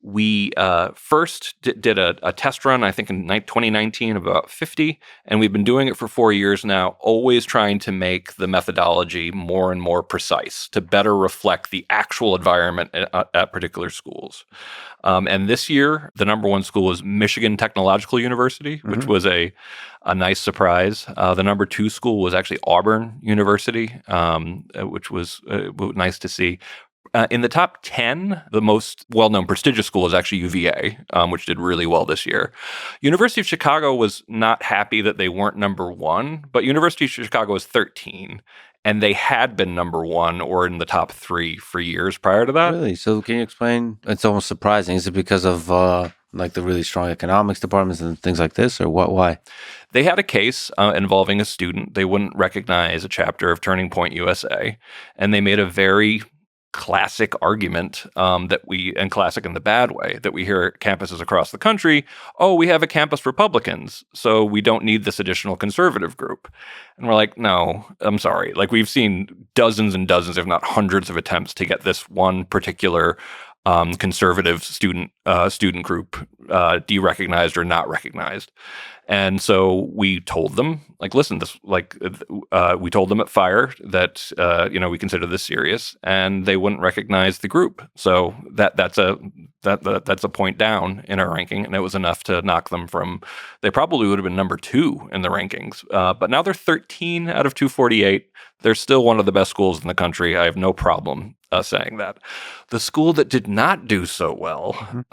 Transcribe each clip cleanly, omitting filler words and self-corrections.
We first did a test run, I think in 2019, of about 50, and we've been doing it for 4 years now, always trying to make the methodology more and more precise to better reflect the actual environment at particular schools. And this year, the number one school was Michigan Technological University, which was a nice surprise. The number two school was actually Auburn University, which was nice to see. In the top 10, the most well-known prestigious school is actually UVA, which did really well this year. University of Chicago was not happy that they weren't number one, but University of Chicago was 13, and they had been number one or in the top 3 for years prior to that. Really? So can you explain? It's almost surprising. Is it because of like the really strong economics departments and things like this, or what? Why? They had a case involving a student. They wouldn't recognize a chapter of Turning Point USA, and they made a very classic argument and classic in the bad way, that we hear at campuses across the country. Oh, we have a campus Republicans, so we don't need this additional conservative group. And we're like, no, I'm sorry. Like, we've seen dozens and dozens, if not hundreds, of attempts to get this one particular conservative student group de-recognized or not recognized. And so we told them, like, listen, we told them at Fire that, we consider this serious, and they wouldn't recognize the group. So that's a point down in our ranking, and it was enough to knock them from, they probably would have been number 2 in the rankings. But now they're 13 out of 248. They're still one of the best schools in the country. I have no problem saying that. The school that did not do so well,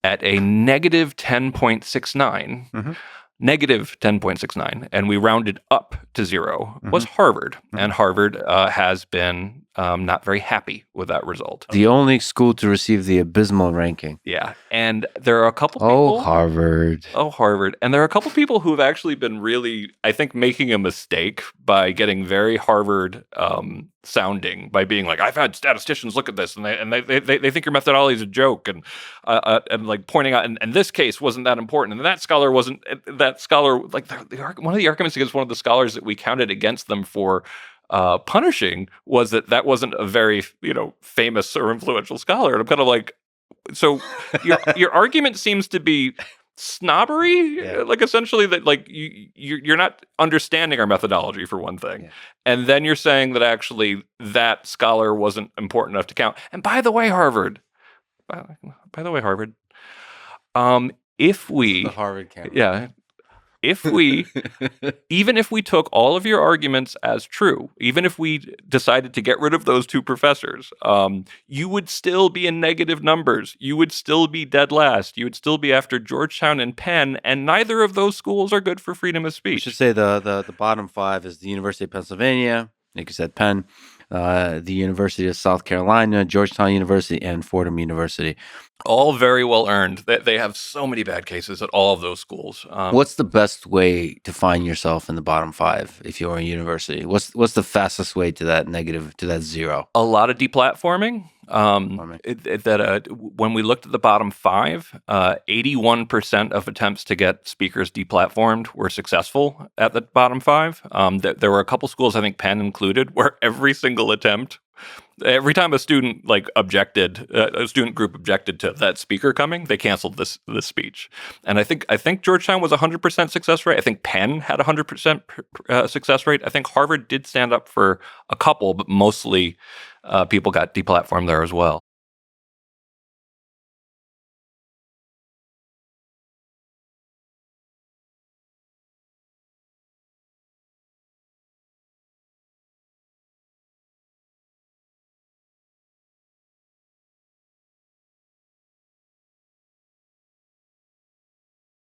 at a negative 10.69, negative 10.69, and we rounded up to 0, was Harvard. And Harvard has been not very happy with that result. The only school to receive the abysmal ranking. Yeah. And there are a couple people. Oh, Harvard. Oh, Harvard. And there are a couple people who have actually been really, I think, making a mistake by getting very Harvard sounding, by being like, I've had statisticians look at this and they think your methodology is a joke, and like pointing out, and this case wasn't that important, and that scholar wasn't, that scholar, like one of the arguments against one of the scholars that we counted against them for punishing was that wasn't a very, famous or influential scholar. And I'm kind of like, so your argument seems to be snobbery, like essentially that, like, you're not understanding our methodology, for one thing, and then you're saying that actually that scholar wasn't important enough to count. And by the way, Harvard, if we The Harvard campus. if we, even if we took all of your arguments as true, even if we decided to get rid of those 2 professors, you would still be in negative numbers. You would still be dead last. You would still be after Georgetown and Penn, and neither of those schools are good for freedom of speech. I should say the bottom 5 is the University of Pennsylvania, like you said, Penn, the University of South Carolina, Georgetown University, and Fordham University. All very well earned. They have so many bad cases at all of those schools. What's the best way to find yourself in the bottom 5 if you're a university? What's the fastest way to that negative, to that 0? A lot of deplatforming. When we looked at the bottom 5, 81% of attempts to get speakers deplatformed were successful at the bottom 5. There were a couple schools, I think Penn included, where every single attempt, every time a student a student group objected to that speaker coming, they canceled this speech. And I think Georgetown was 100% success rate. I think Penn had 100% success rate. I think Harvard did stand up for a couple, but mostly people got deplatformed there as well.